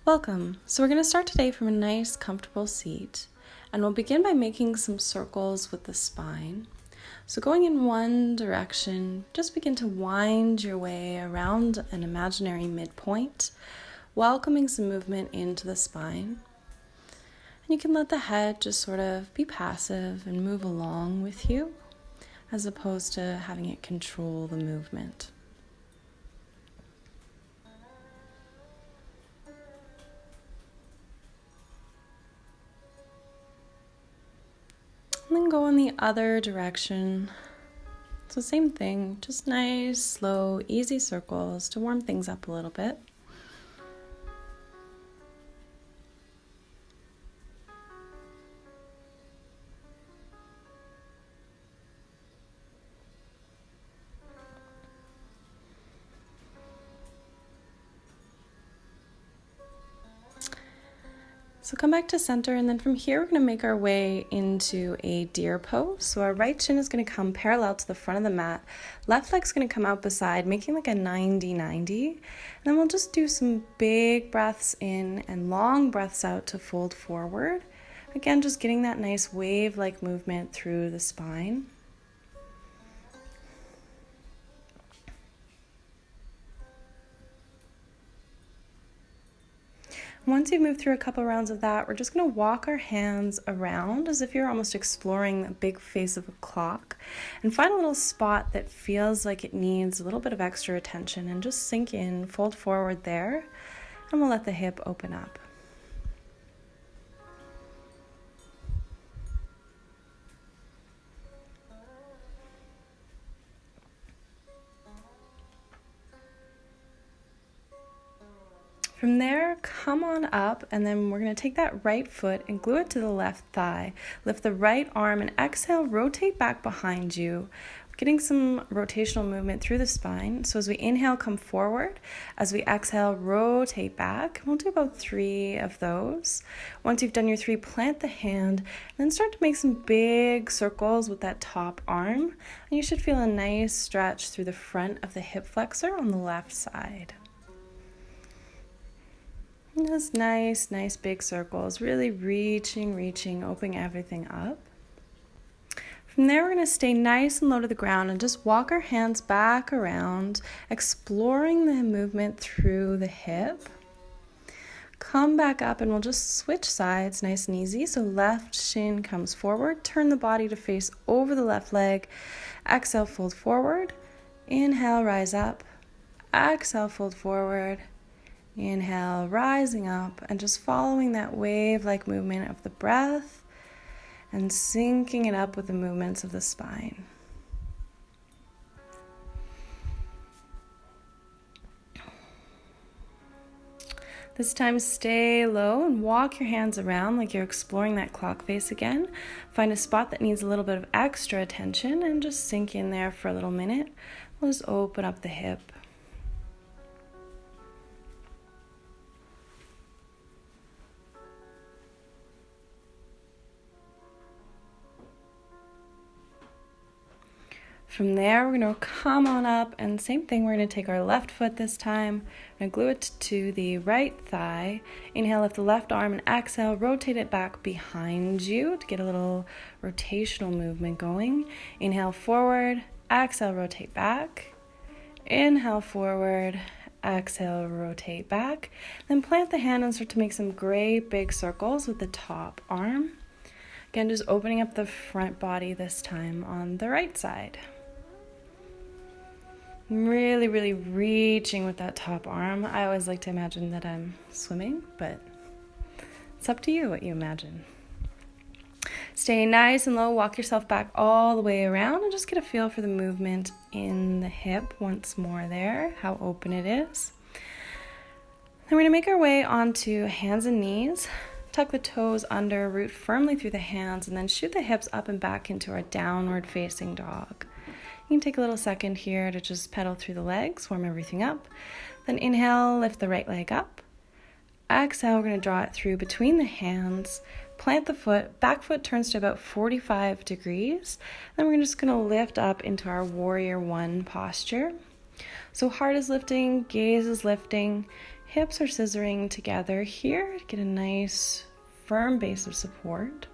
Welcome. So we're going to start today from a nice, comfortable seat, and we'll begin by making some circles with the spine. So going in one direction, just begin to wind your way around an imaginary midpoint, welcoming some movement into the spine. And you can let the head just sort of be passive and move along with you, as opposed to having it control the movement. And then go in the other direction. So same thing, just nice, slow, easy circles to warm things up a little bit. So come back to center, and then from here we're going to make our way into a deer pose. So our right shin is going to come parallel to the front of the mat. Left leg's going to come out beside, making like a 90-90. And then we'll just do some big breaths in and long breaths out to fold forward. Again, just getting that nice wave-like movement through the spine. Once you've moved through a couple rounds of that, we're just going to walk our hands around as if you're almost exploring the big face of a clock, and find a little spot that feels like it needs a little bit of extra attention, and just sink in, fold forward there, and we'll let the hip open up. From there, come on up, and then we're going to take that right foot and glue it to the left thigh. Lift the right arm and exhale, rotate back behind you, getting some rotational movement through the spine. So as we inhale, come forward. As we exhale, rotate back. We'll do about 3 of those. Once you've done your 3, plant the hand, and then start to make some big circles with that top arm. And you should feel a nice stretch through the front of the hip flexor on the left side. And just nice big circles, really reaching, opening everything up. From there, we're going to stay nice and low to the ground and just walk our hands back around, exploring the movement through the hip. Come back up and we'll just switch sides nice and easy. So left shin comes forward, turn the body to face over the left leg. Exhale, fold forward. Inhale, rise up. Exhale, fold forward. Inhale, rising up, and just following that wave-like movement of the breath and syncing it up with the movements of the spine. This time, stay low and walk your hands around like you're exploring that clock face again. Find a spot that needs a little bit of extra attention and just sink in there for a little minute. We'll just open up the hip. From there, we're going to come on up, and same thing, we're going to take our left foot this time. We're going to glue it to the right thigh. Inhale, lift the left arm, and exhale, rotate it back behind you to get a little rotational movement going. Inhale, forward. Exhale, rotate back. Inhale, forward. Exhale, rotate back. Then plant the hand and start to make some great big circles with the top arm. Again, just opening up the front body this time on the right side. Really reaching with that top arm. I always like to imagine that I'm swimming, but it's up to you what you imagine. Stay nice and low, walk yourself back all the way around and just get a feel for the movement in the hip once more there, how open it is. Then we're going to make our way onto hands and knees. Tuck the toes under, root firmly through the hands, and then shoot the hips up and back into our downward facing dog. You can take a little second here to just pedal through the legs, warm everything up. Then inhale, lift the right leg up. Exhale, we're going to draw it through between the hands. Plant the foot, back foot turns to about 45 degrees. Then we're just going to lift up into our warrior one posture. So heart is lifting, gaze is lifting, hips are scissoring together here to get a nice firm base of support.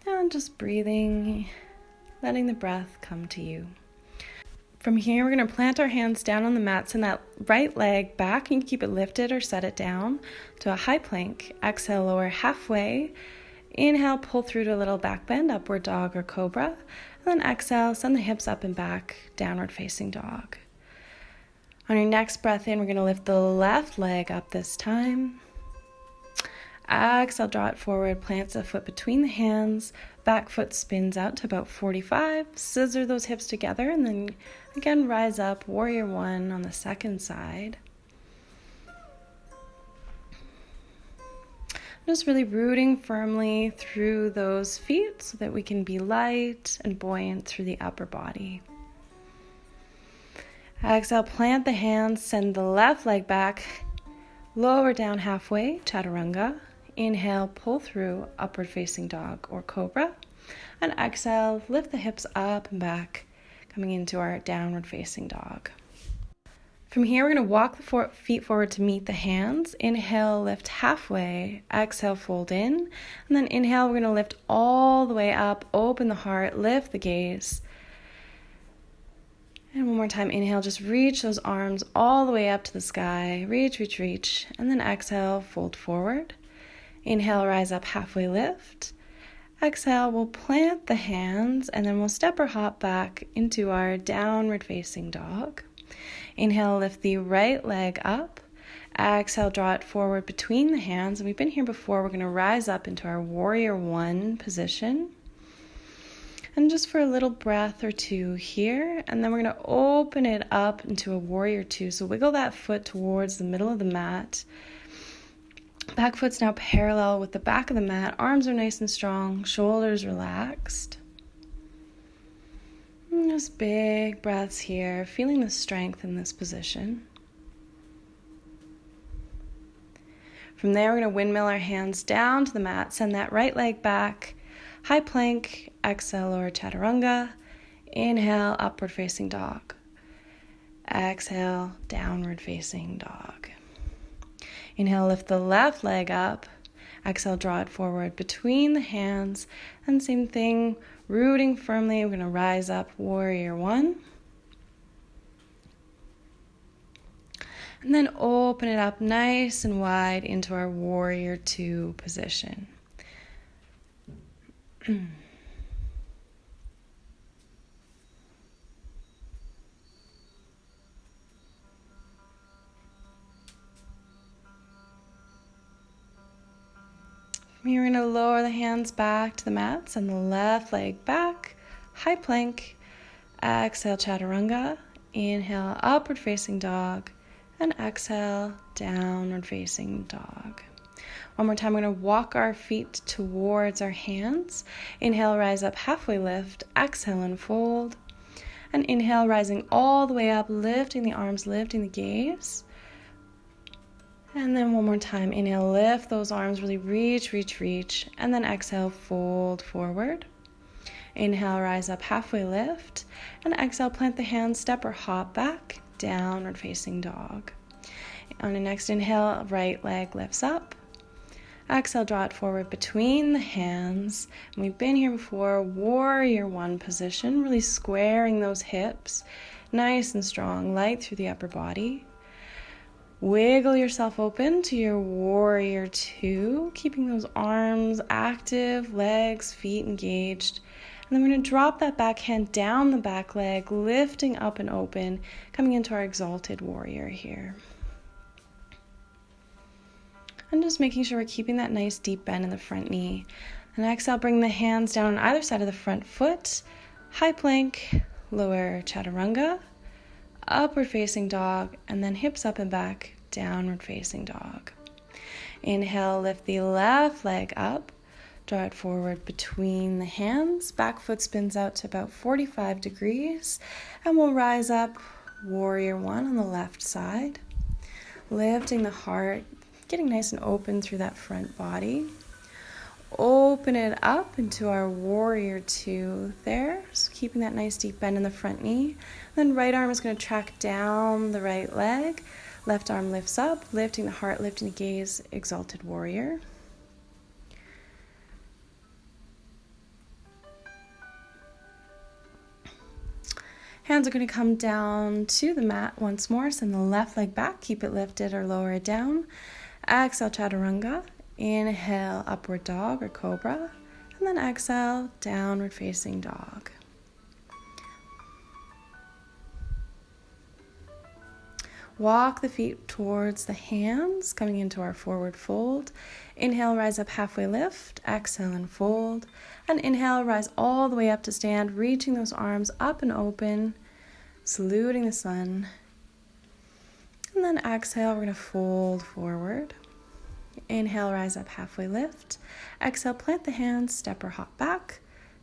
And just breathing, letting the breath come to you. From here, we're going to plant our hands down on the mat, send that right leg back. You can keep it lifted or set it down to a high plank. Exhale, lower halfway. Inhale, pull through to a little back bend, upward dog or cobra. And then exhale, send the hips up and back, downward facing dog. On your next breath in, we're going to lift the left leg up this time. Exhale, draw it forward, plant the foot between the hands, back foot spins out to about 45, scissor those hips together, and then again rise up, warrior one on the second side. Just really rooting firmly through those feet so that we can be light and buoyant through the upper body. Exhale, plant the hands, send the left leg back, lower down halfway, chaturanga. Inhale, pull through, upward facing dog or cobra. And exhale, lift the hips up and back, coming into our downward facing dog. From here, we're going to walk the feet forward to meet the hands. Inhale, lift halfway. Exhale, fold in. And then inhale, we're going to lift all the way up, open the heart, lift the gaze. And one more time, inhale, just reach those arms all the way up to the sky. Reach, reach, reach. And then exhale, fold forward. Inhale, rise up, halfway lift. Exhale, we'll plant the hands and then we'll step or hop back into our downward facing dog. Inhale, lift the right leg up. Exhale, draw it forward between the hands. And we've been here before. We're going to rise up into our warrior one position. And just for a little breath or two here. And then we're going to open it up into a warrior two. So wiggle that foot towards the middle of the mat. Back foot's now parallel with the back of the mat. Arms are nice and strong. Shoulders relaxed. And just big breaths here. Feeling the strength in this position. From there, we're going to windmill our hands down to the mat. Send that right leg back. High plank. Exhale or chaturanga. Inhale, upward facing dog. Exhale, downward facing dog. Inhale, lift the left leg up. Exhale, draw it forward between the hands. And same thing, rooting firmly. We're going to rise up, warrior one. And then open it up nice and wide into our warrior two position. You're going to lower the hands back to the mat, send the left leg back, high plank, exhale chaturanga, inhale upward facing dog, and exhale downward facing dog. One more time, we're going to walk our feet towards our hands. Inhale, rise up, halfway lift, exhale and fold, and inhale, rising all the way up, lifting the arms, lifting the gaze. And then one more time, inhale, lift those arms, really reach, reach, reach. And then exhale, fold forward. Inhale, rise up, halfway lift. And exhale, plant the hands, step or hop back, downward facing dog. On the next inhale, right leg lifts up. Exhale, draw it forward between the hands. And we've been here before, warrior one position, really squaring those hips, nice and strong, light through the upper body. Wiggle yourself open to your warrior two, keeping those arms active, legs, feet engaged. And then we're going to drop that back hand down the back leg, lifting up and open, coming into our exalted warrior here. And just making sure we're keeping that nice deep bend in the front knee. And exhale, bring the hands down on either side of the front foot, high plank, lower chaturanga, upward facing dog, and then hips up and back, downward facing dog. Inhale, lift the left leg up, draw it forward between the hands, back foot spins out to about 45 degrees, and we'll rise up, warrior one on the left side, lifting the heart, getting nice and open through that front body. Open it up into our warrior two there, so keeping that nice deep bend in the front knee. Then right arm is going to track down the right leg, Left arm lifts up, lifting the heart, lifting the gaze, exalted warrior. Hands are going to come down to the mat once more. Send the left leg back, keep it lifted or lower it down. Exhale, chaturanga. Inhale, upward dog or cobra. And then exhale, downward facing dog. Walk the feet towards the hands, coming into our forward fold. Inhale, rise up, halfway lift. Exhale and fold. And inhale, rise all the way up to stand, reaching those arms up and open, saluting the sun. And then exhale, we're going to fold forward. Inhale, rise up, halfway lift. Exhale, plant the hands, step or hop back.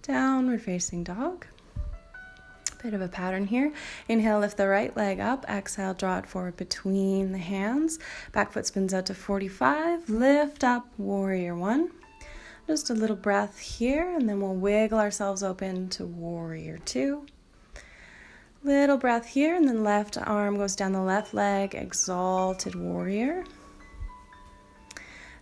Downward facing dog. Bit of a pattern here. Inhale, lift the right leg up. Exhale, draw it forward between the hands. Back foot spins out to 45. Lift up, warrior one. Just a little breath here, and then we'll wiggle ourselves open to warrior two. Little breath here, and then left arm goes down the left leg, exalted warrior.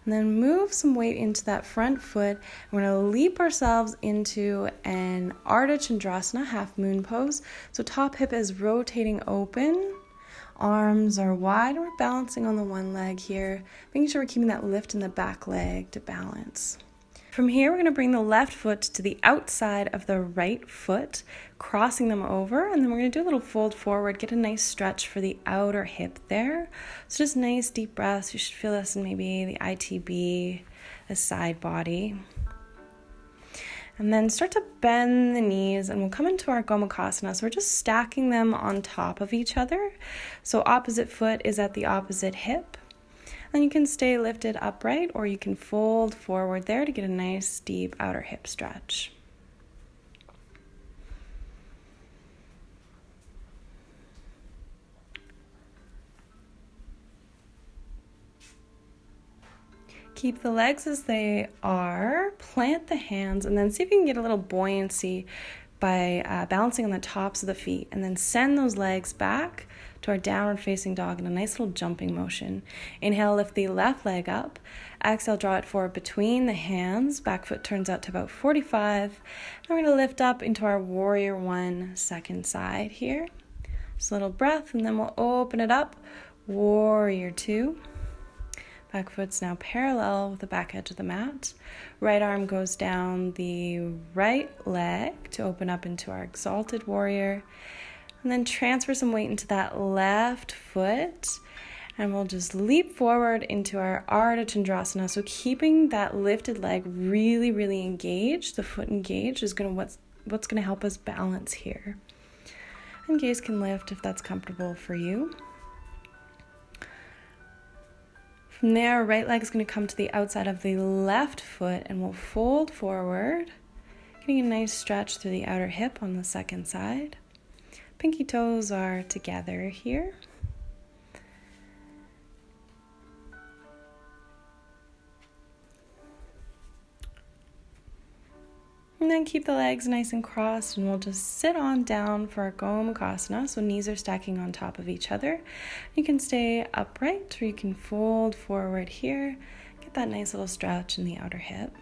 And then move some weight into that front foot. We're going to leap ourselves into an Ardha Chandrasana, half moon pose. So top hip is rotating open. Arms are wide. We're balancing on the one leg here, making sure we're keeping that lift in the back leg to balance. From here, we're going to bring the left foot to the outside of the right foot, crossing them over, and then we're going to do a little fold forward, get a nice stretch for the outer hip there. So just nice deep breaths. You should feel this in maybe the ITB, the side body. And then start to bend the knees, and we'll come into our Gomukhasana. So we're just stacking them on top of each other. So opposite foot is at the opposite hip. Then you can stay lifted upright, or you can fold forward there to get a nice deep outer hip stretch. Keep the legs as they are, plant the hands, and then see if you can get a little buoyancy by balancing on the tops of the feet, and then send those legs back to our downward facing dog in a nice little jumping motion. Inhale, lift the left leg up. Exhale, draw it forward between the hands. Back foot turns out to about 45. And we're going to lift up into our warrior one, second side here. Just a little breath, and then we'll open it up. Warrior two. Back foot's now parallel with the back edge of the mat. Right arm goes down the right leg to open up into our exalted warrior. And then transfer some weight into that left foot. And we'll just leap forward into our Ardha Chandrasana. So keeping that lifted leg really, really engaged, the foot engaged, is what's going to help us balance here. And gaze can lift if that's comfortable for you. From there, right leg is going to come to the outside of the left foot, and we'll fold forward, getting a nice stretch through the outer hip on the second side. Pinky toes are together here. And then keep the legs nice and crossed, and we'll just sit on down for our Gomukhasana. So knees are stacking on top of each other. You can stay upright, or you can fold forward here. Get that nice little stretch in the outer hip.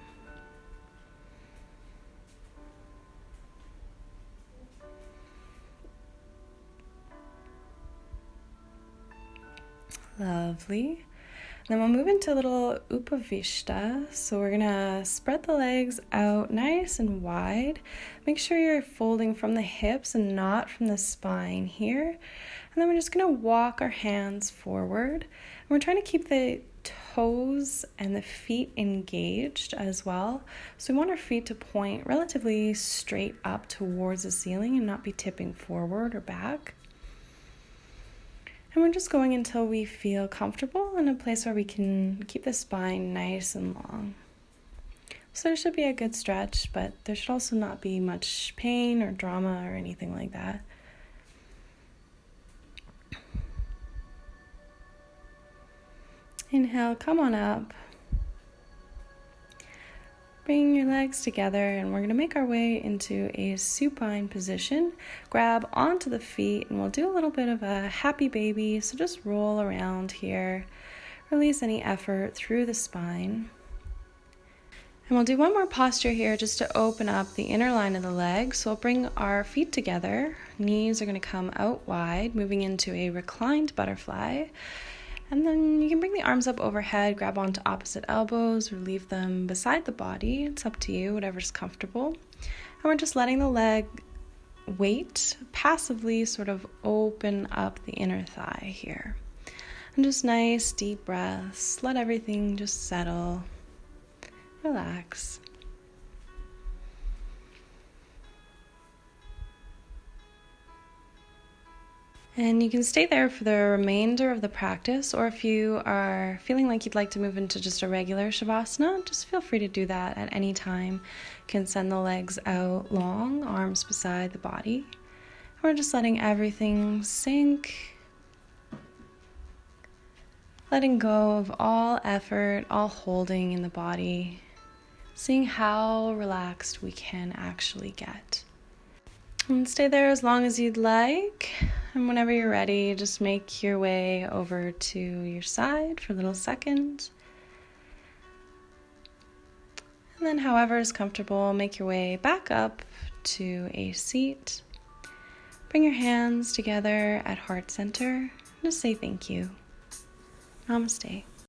Lovely. Then we'll move into a little Upavishta. So we're gonna spread the legs out nice and wide. Make sure you're folding from the hips and not from the spine here. And then we're just gonna walk our hands forward. And we're trying to keep the toes and the feet engaged as well. So we want our feet to point relatively straight up towards the ceiling and not be tipping forward or back. And we're just going until we feel comfortable in a place where we can keep the spine nice and long. So there should be a good stretch, but there should also not be much pain or drama or anything like that. Inhale, come on up. Bring your legs together, and we're going to make our way into a supine position. Grab onto the feet, and we'll do a little bit of a happy baby. So just roll around here. Release any effort through the spine. And we'll do one more posture here just to open up the inner line of the leg. So we'll bring our feet together. Knees are going to come out wide, moving into a reclined butterfly. And then you can bring the arms up overhead, grab onto opposite elbows, or leave them beside the body. It's up to you, whatever's comfortable. And we're just letting the leg weight passively sort of open up the inner thigh here. And just nice deep breaths. Let everything just settle. Relax. And you can stay there for the remainder of the practice, or if you are feeling like you'd like to move into just a regular Shavasana, just feel free to do that at any time. You can send the legs out long, arms beside the body. We're just letting everything sink, letting go of all effort, all holding in the body, seeing how relaxed we can actually get. And stay there as long as you'd like. And whenever you're ready, just make your way over to your side for a little second. And then however is comfortable, make your way back up to a seat. Bring your hands together at heart center. Just say thank you. Namaste.